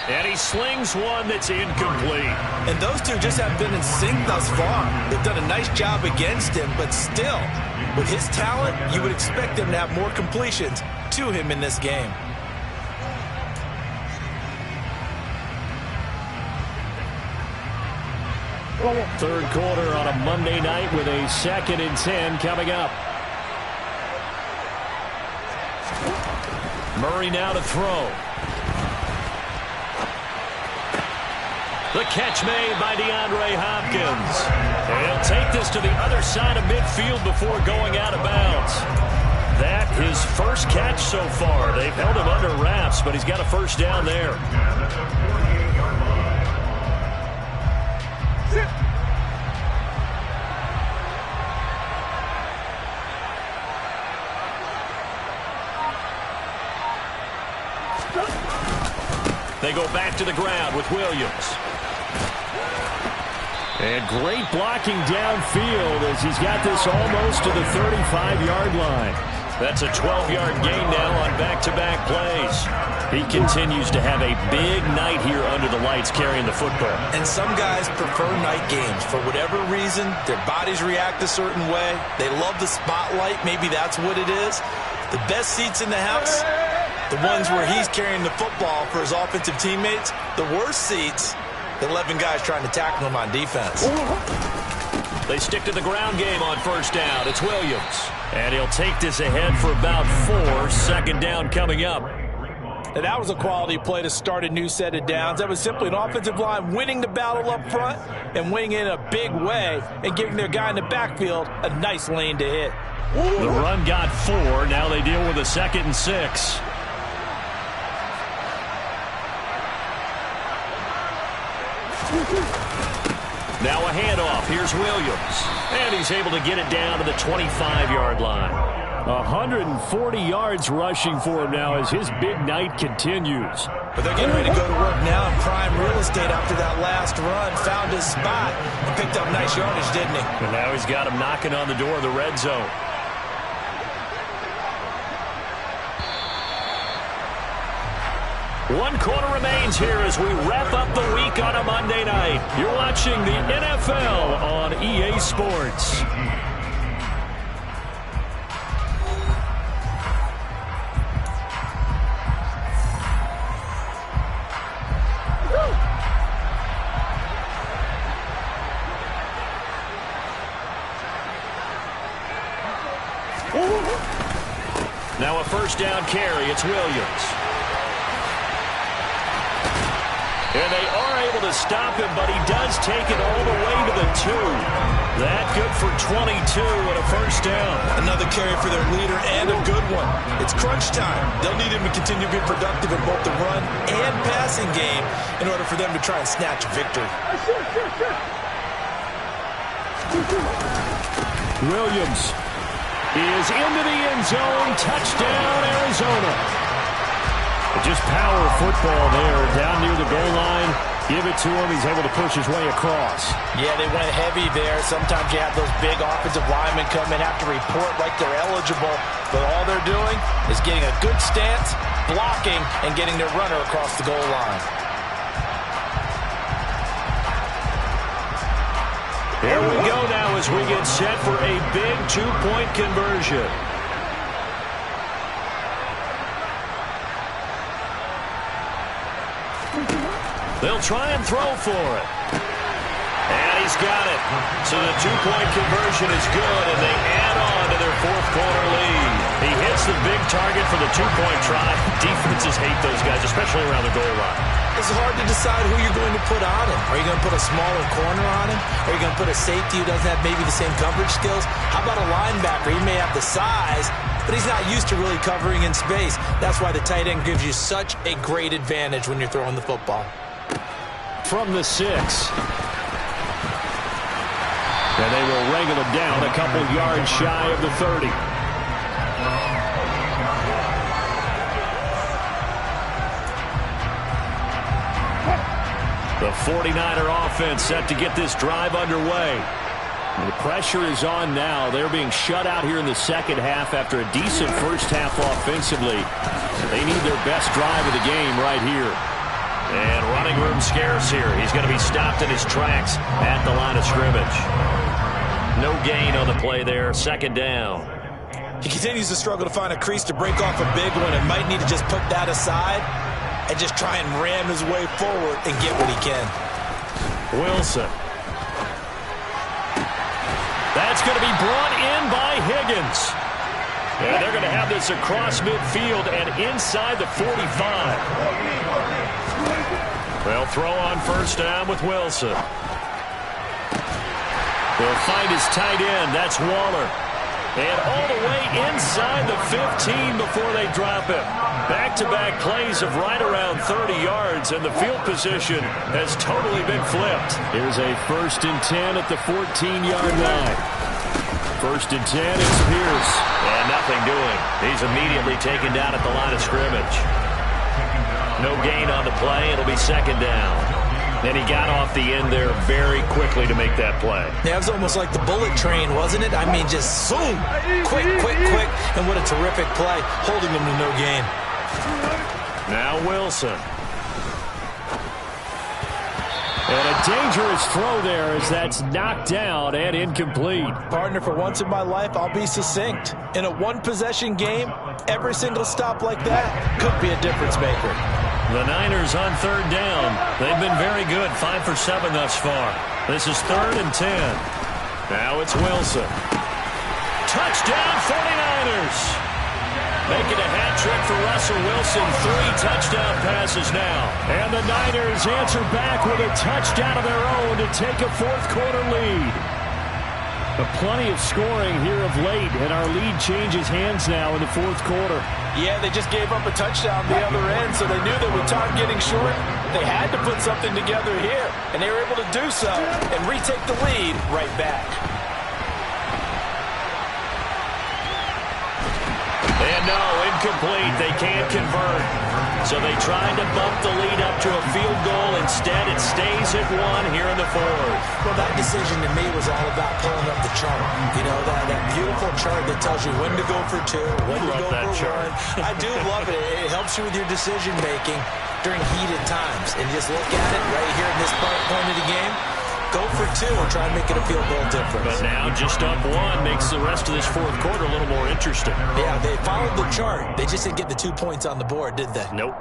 And he slings one that's incomplete. And those two just haven't been in sync thus far. They've done a nice job against him, but still, with his talent, you would expect him to have more completions to him in this game. Third quarter on a Monday night with a 2nd and 10 coming up. Murray now to throw. The catch made by DeAndre Hopkins. And he'll take this to the other side of midfield before going out of bounds. That his first catch so far. They've held him under wraps, but he's got a first down there. They go back to the ground with Williams. And great blocking downfield as he's got this almost to the 35-yard line. That's a 12-yard gain now on back-to-back plays. He continues to have a big night here under the lights carrying the football. And some guys prefer night games. For whatever reason, their bodies react a certain way. They love the spotlight. Maybe that's what it is. The best seats in the house, the ones where he's carrying the football for his offensive teammates. The worst seats, the 11 guys trying to tackle him on defense. They stick to the ground game on first down. It's Williams. And he'll take this ahead for about 4. Second down coming up. And that was a quality play to start a new set of downs. That was simply an offensive line winning the battle up front and winning it in a big way and giving their guy in the backfield a nice lane to hit. The run got 4. Now they deal with a 2nd and 6. Now a handoff. Here's Williams. And he's able to get it down to the 25-yard line. 140 yards rushing for him now as his big night continues. But they're getting ready to go to work now in prime real estate after that last run. Found his spot and picked up nice yardage, didn't he? And now he's got him knocking on the door of the red zone. One quarter remains here as we wrap up the week on a Monday night. You're watching the NFL on EA Sports. Now a first down carry. It's Williams. And they are able to stop him, but he does take it all the way to the 2. That good for 22 and a first down. Another carry for their leader and a good one. It's crunch time. They'll need him to continue to be productive in both the run and passing game in order for them to try and snatch a victory. Williams is into the end zone. Touchdown, Arizona. Just power football there down near the goal line. Give it to him. He's able to push his way across. Yeah, they went heavy there. Sometimes you have those big offensive linemen come in, have to report like they're eligible. But all they're doing is getting a good stance, blocking, and getting their runner across the goal line. Here we go now as we get set for a big two-point conversion. They'll try and throw for it. And he's got it. So the two-point conversion is good, and they add on to their fourth quarter lead. He hits the big target for the two-point try. Defenses hate those guys, especially around the goal line. It's hard to decide who you're going to put on him. Are you going to put a smaller corner on him? Are you going to put a safety who doesn't have maybe the same coverage skills? How about a linebacker? He may have the size, but he's not used to really covering in space. That's why the tight end gives you such a great advantage when you're throwing the football. From the 6. And they will wrangle him down a couple yards shy of the 30. The 49er offense set to get this drive underway. The pressure is on now. They're being shut out here in the second half after a decent first half offensively. They need their best drive of the game right here. And running room scarce here. He's going to be stopped in his tracks at the line of scrimmage. No gain on the play there. Second down. He continues to struggle to find a crease to break off a big one and might need to just put that aside and just try and ram his way forward and get what he can. Wilson. That's going to be brought in by Higgins. And they're going to have this across midfield and inside the 45. They'll throw on first down with Wilson. They'll find his tight end. That's Waller. And all the way inside the 15 before they drop him. Back-to-back plays of right around 30 yards, and the field position has totally been flipped. Here's a 1st and 10 at the 14-yard line. 1st and 10, it's Pierce. And nothing doing. He's immediately taken down at the line of scrimmage. No gain on the play. It'll be second down. And he got off the end there very quickly to make that play. Yeah, it was almost like the bullet train, wasn't it? I mean, just zoom, quick. And what a terrific play, holding him to no gain. Now Wilson. And a dangerous throw there as that's knocked down and incomplete. Partner, for once in my life, I'll be succinct. In a one-possession game, every single stop like that could be a difference maker. The Niners on 3rd down. They've been very good, 5 for 7 thus far. This is 3rd and 10. Now it's Wilson. Touchdown 49ers. Making a hat trick for Russell Wilson. 3 touchdown passes now. And the Niners answer back with a touchdown of their own to take a 4th quarter lead. But plenty of scoring here of late, and our lead changes hands now in the 4th quarter. Yeah, they just gave up a touchdown the other end, so they knew that with time getting short, they had to put something together here, and they were able to do so and retake the lead right back. And no, incomplete. They can't convert. So they tried to bump the lead up to a field goal. Instead, it stays at 1 here in the 4th. Well, that decision to me was all about pulling up the chart. You know, that beautiful chart that tells you when to go for 2, when to go for 1. I do love it. It helps you with your decision-making during heated times. And just look at it right here in this point of the game. Go for 2 and try and make it a field goal difference. But now just up 1 makes the rest of this 4th quarter a little more interesting. Yeah, they followed the chart. They just didn't get the 2 points on the board, did they? Nope.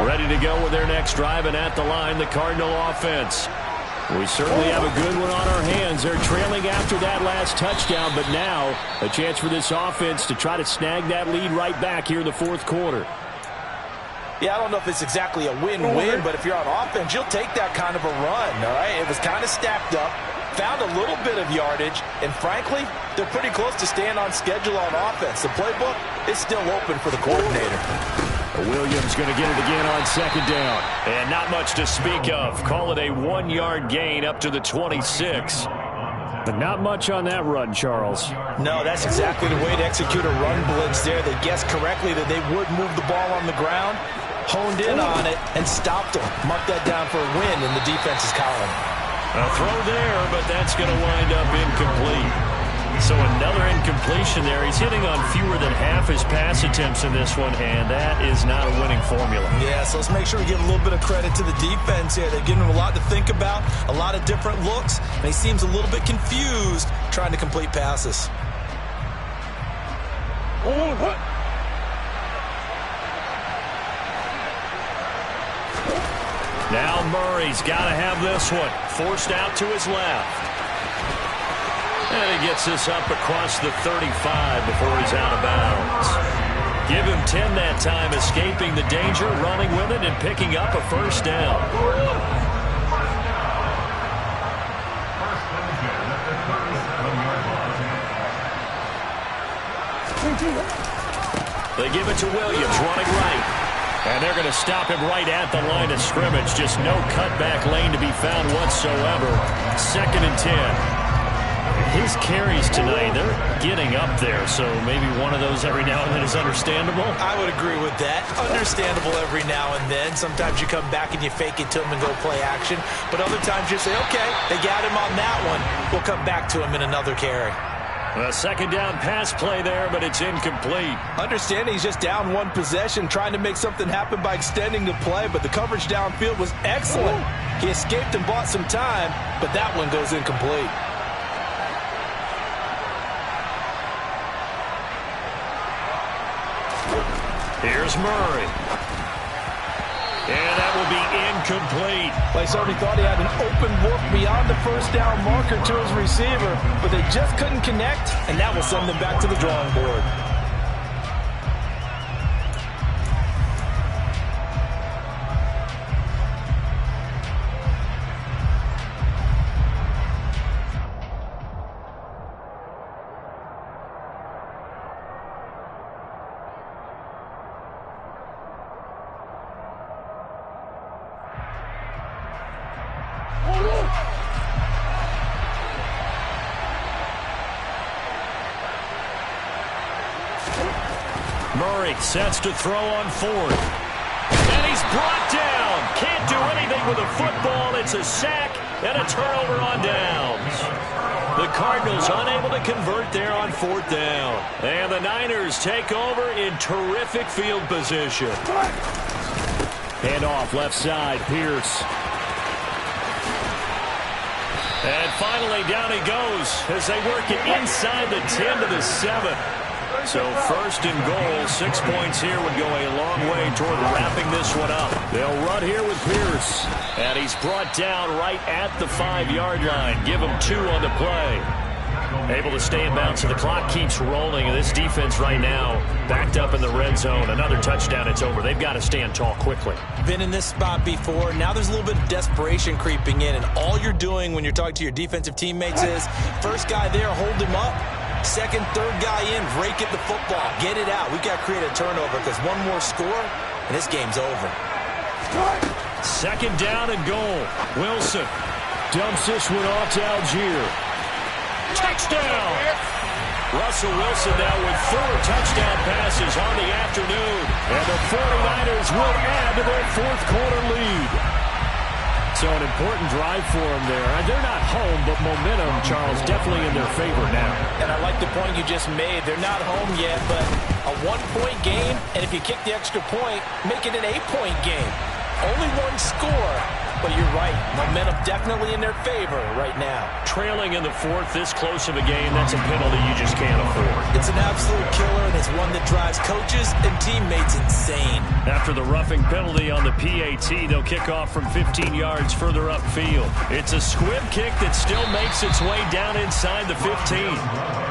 Ready to go with their next drive, and at the line, the Cardinal offense. We certainly have a good one on our hands. They're trailing after that last touchdown, but now a chance for this offense to try to snag that lead right back here in the 4th quarter. Yeah, I don't know if it's exactly a win-win, but if you're on offense, you'll take that kind of a run, all right? It was kind of stacked up, found a little bit of yardage, and frankly, they're pretty close to staying on schedule on offense. The playbook is still open for the coordinator. Williams going to get it again on 2nd down. And not much to speak of. Call it a 1-yard gain up to the 26. But not much on that run, Charles. No, that's exactly the way to execute a run blitz there. They guessed correctly that they would move the ball on the ground, honed in on it, and stopped them. Mark that down for a win in the defense's column. A throw there, but that's going to wind up incomplete. So another incompletion there. He's hitting on fewer than half his pass attempts in this one, and that is not a winning formula. Yeah, so let's make sure we give a little bit of credit to the defense here. They're giving him a lot to think about, a lot of different looks, and he seems a little bit confused trying to complete passes. Now Murray's got to have this one. Forced out to his left. And he gets this up across the 35 before he's out of bounds. Give him 10 that time, escaping the danger, running with it, and picking up a first down. They give it to Williams, running right. And they're going to stop him right at the line of scrimmage. Just no cutback lane to be found whatsoever. 2nd and 10. his carries tonight, they're getting up there, so maybe one of those every now and then is understandable. I would agree with that. Understandable every now and then. Sometimes you come back and you fake it to him and go play action, but other times you say, okay, they got him on that one. We'll come back to him in another carry. A second down pass play there, but it's incomplete. Understanding he's just down one possession, trying to make something happen by extending the play, but the coverage downfield was excellent. He escaped and bought some time, but that one goes incomplete. Here's Murray. And that will be incomplete. Lace already thought he had an open look beyond the first down marker to his receiver, but they just couldn't connect, and that will send them back to the drawing board. Murray sets to throw on fourth. And he's brought down. Can't do anything with a football. It's a sack and a turnover on downs. The Cardinals unable to convert there on fourth down. And the Niners take over in terrific field position. Hand off left side, Pierce. And finally down he goes as they work it inside the 10 to the 7. So first and goal, 6 points here would go a long way toward wrapping this one up. They'll run here with Pierce. And he's brought down right at the 5-yard line. Give him 2 on the play. Able to stay in bounds, so the clock keeps rolling. And this defense right now backed up in the red zone. Another touchdown, it's over. They've got to stand tall quickly. Been in this spot before. Now there's a little bit of desperation creeping in. And all you're doing when you're talking to your defensive teammates is, first guy there, hold him up. Second, third guy in, rake at the football. Get it out. We've got to create a turnover because one more score, and this game's over. Second down and goal. Wilson dumps this one off to Algier. Touchdown! Russell Wilson now with 4 touchdown passes on the afternoon. And the 49ers will add to their fourth quarter lead. So an important drive for them there. They're not home, but momentum, Charles, definitely in their favor now. And I like the point you just made. They're not home yet, but a 1-point game, and if you kick the extra point, make it an 8-point game. Only one score, but you're right. Momentum definitely in their favor right now. Trailing in the fourth, this close of a game, that's a penalty you just can't afford. It's an absolute killer, and it's one that drives coaches and teammates insane. After the roughing penalty on the PAT, they'll kick off from 15 yards further upfield. It's a squib kick that still makes its way down inside the 15.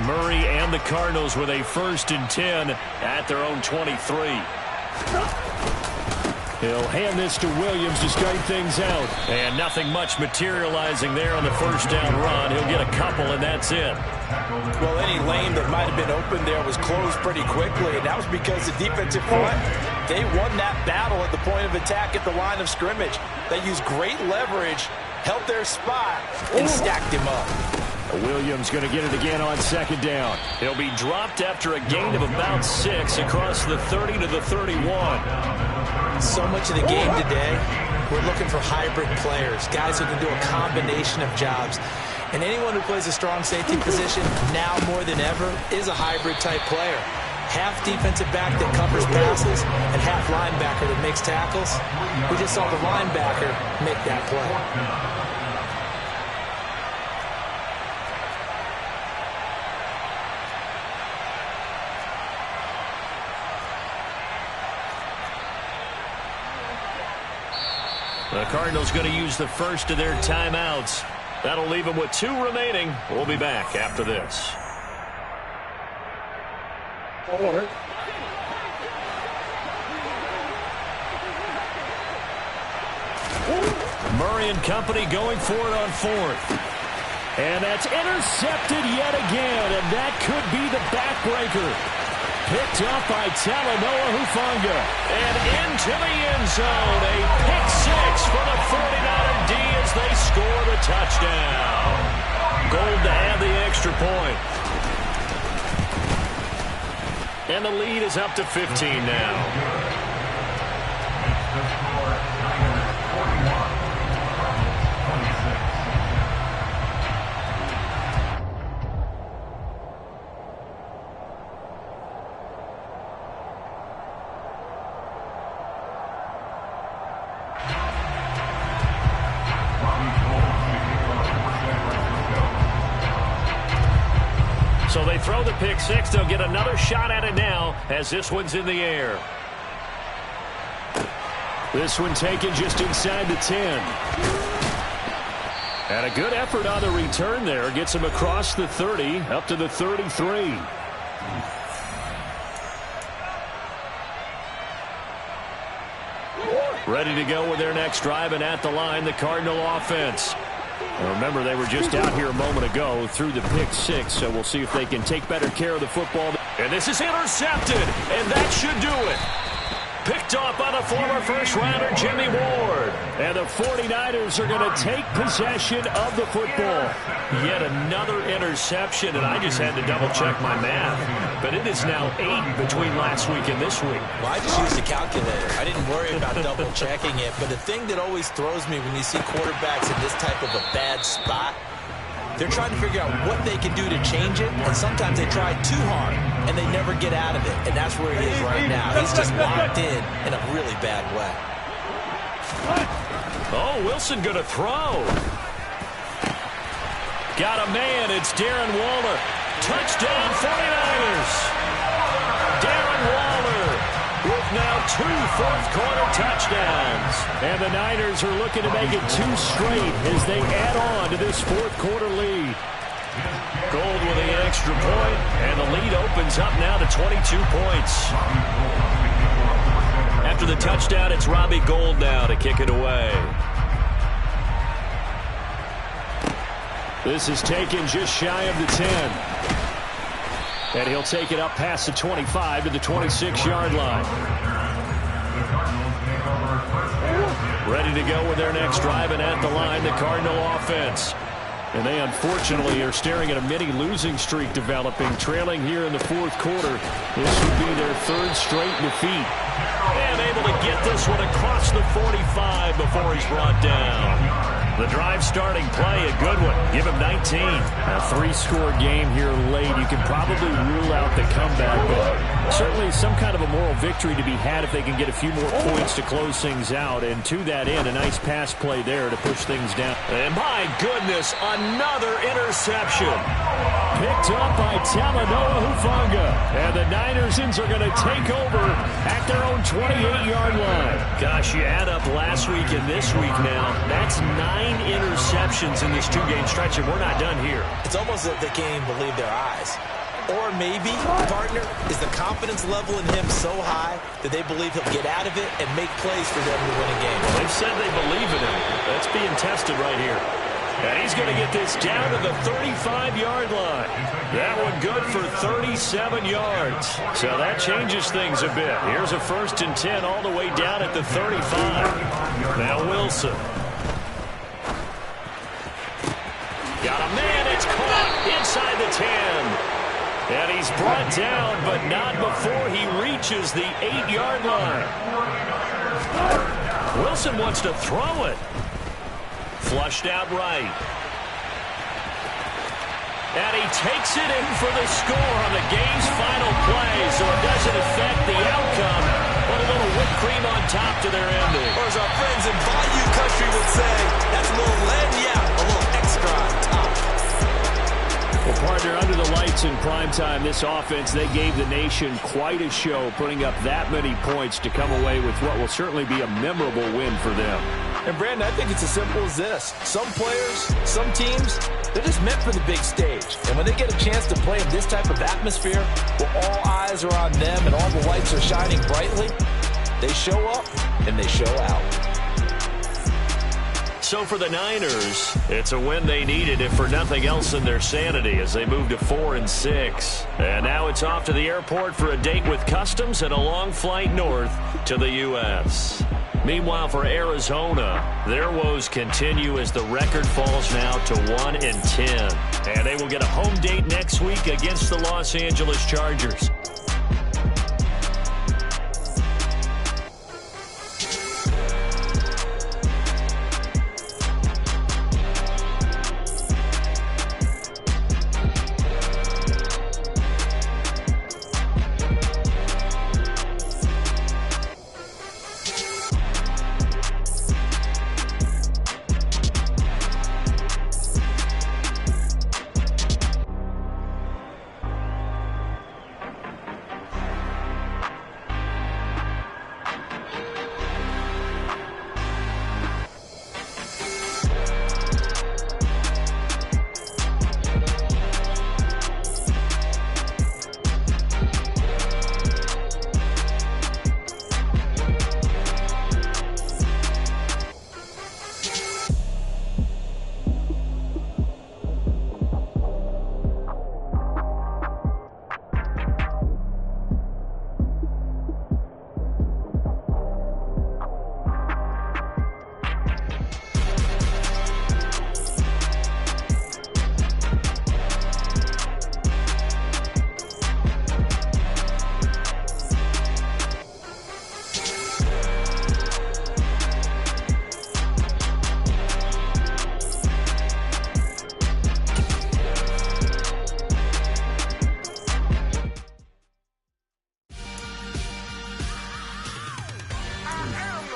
Murray and the Cardinals with a 1st and 10 at their own 23. He'll hand this to Williams to straighten things out. And nothing much materializing there on the first down run. He'll get a couple, and that's it. Well, any lane that might have been open there was closed pretty quickly, and that was because the defensive front, they won that battle at the point of attack at the line of scrimmage. They used great leverage, held their spot, and stacked him up. Williams going to get it again on second down. He'll be dropped after a gain of about 6 across the 30 to the 31. So much of the game today, we're looking for hybrid players, guys who can do a combination of jobs. And anyone who plays a strong safety position, now more than ever, is a hybrid-type player. Half defensive back that covers passes and half linebacker that makes tackles. We just saw the linebacker make that play. The Cardinals going to use the first of their timeouts. That'll leave them with 2 remaining. We'll be back after this. Murray and company going for it on 4th. And that's intercepted yet again, and that could be the backbreaker. Picked up by Talanoa Hufanga. And into the end zone. A pick six for the 49er D as they score the touchdown. Gold to add the extra point. And the lead is up to 15 now. So they throw the pick six. They'll get another shot at it now as this one's in the air. This one taken just inside the 10. And a good effort on the return there. Gets him across the 30, up to the 33. Ready to go with their next drive, and at the line, the Cardinal offense. And remember, they were just out here a moment ago through the pick six, so we'll see if they can take better care of the football. And this is intercepted, and that should do it. Picked off by the former first-rounder Jimmy Ward. And the 49ers are going to take possession of the football. Yet another interception, and I just had to double-check my math. But it is now 8 between last week and this week. Well, I just used a calculator. I didn't worry about double-checking it. But the thing that always throws me when you see quarterbacks in this type of a bad spot, they're trying to figure out what they can do to change it, and sometimes they try too hard, and they never get out of it, and that's where he is right now. He's just locked in a really bad way. Oh, Wilson going to throw. Got a man. It's Darren Waller. Touchdown, 49ers. Darren Waller with now 2 fourth-quarter touchdowns. And the Niners are looking to make it 2 straight as they add on to this fourth-quarter lead. Gold with the extra point, and the lead opens up now to 22 points. After the touchdown, it's Robbie Gould now to kick it away. This is taken just shy of the 10. And he'll take it up past the 25 to the 26-yard line. Ready to go with their next drive, and at the line, the Cardinal offense. And they, unfortunately, are staring at a mini-losing streak developing, trailing here in the fourth quarter. This would be their 3rd straight defeat. And able to get this one across the 45 before he's brought down. The drive starting play, a good one. Give him 19. A 3-score game here late. You can probably rule out the comeback, but certainly some kind of a moral victory to be had if they can get a few more points to close things out. And to that end, a nice pass play there to push things down. And my goodness, another interception. Picked up by Talanoa Hufanga. And the Niners are going to take over at their own 28-yard line. Gosh, you add up last week and this week now. That's 9 interceptions in this 2-game stretch, and we're not done here. It's almost as if they can't even believe their eyes. Or maybe, partner, is the confidence level in him so high that they believe he'll get out of it and make plays for them to win a game. They've said they believe in him. That's being tested right here. And he's going to get this down to the 35-yard line. That one good for 37 yards. So that changes things a bit. Here's a 1st and 10 all the way down at the 35. Now Wilson. Got a man. It's caught inside the 10. And he's brought down, but not before he reaches the 8-yard line. Wilson wants to throw it. Flushed out right. And he takes it in for the score on the game's final play, so it doesn't affect the outcome, but a little whipped cream on top to their ending. Or as our friends in Bayou Country would say, that's a little lagniappe, a little extra on top. Well, partner, under the lights in primetime, this offense, they gave the nation quite a show, putting up that many points to come away with what will certainly be a memorable win for them. And, Brandon, I think it's as simple as this. Some players, some teams, they're just meant for the big stage. And when they get a chance to play in this type of atmosphere, where all eyes are on them and all the lights are shining brightly, they show up and they show out. So for the Niners, it's a win they needed, if for nothing else than their sanity, as they move to 4-6. And now it's off to the airport for a date with customs and a long flight north to the U.S. Meanwhile, for Arizona, their woes continue as the record falls now to 1-10. And they will get a home date next week against the Los Angeles Chargers.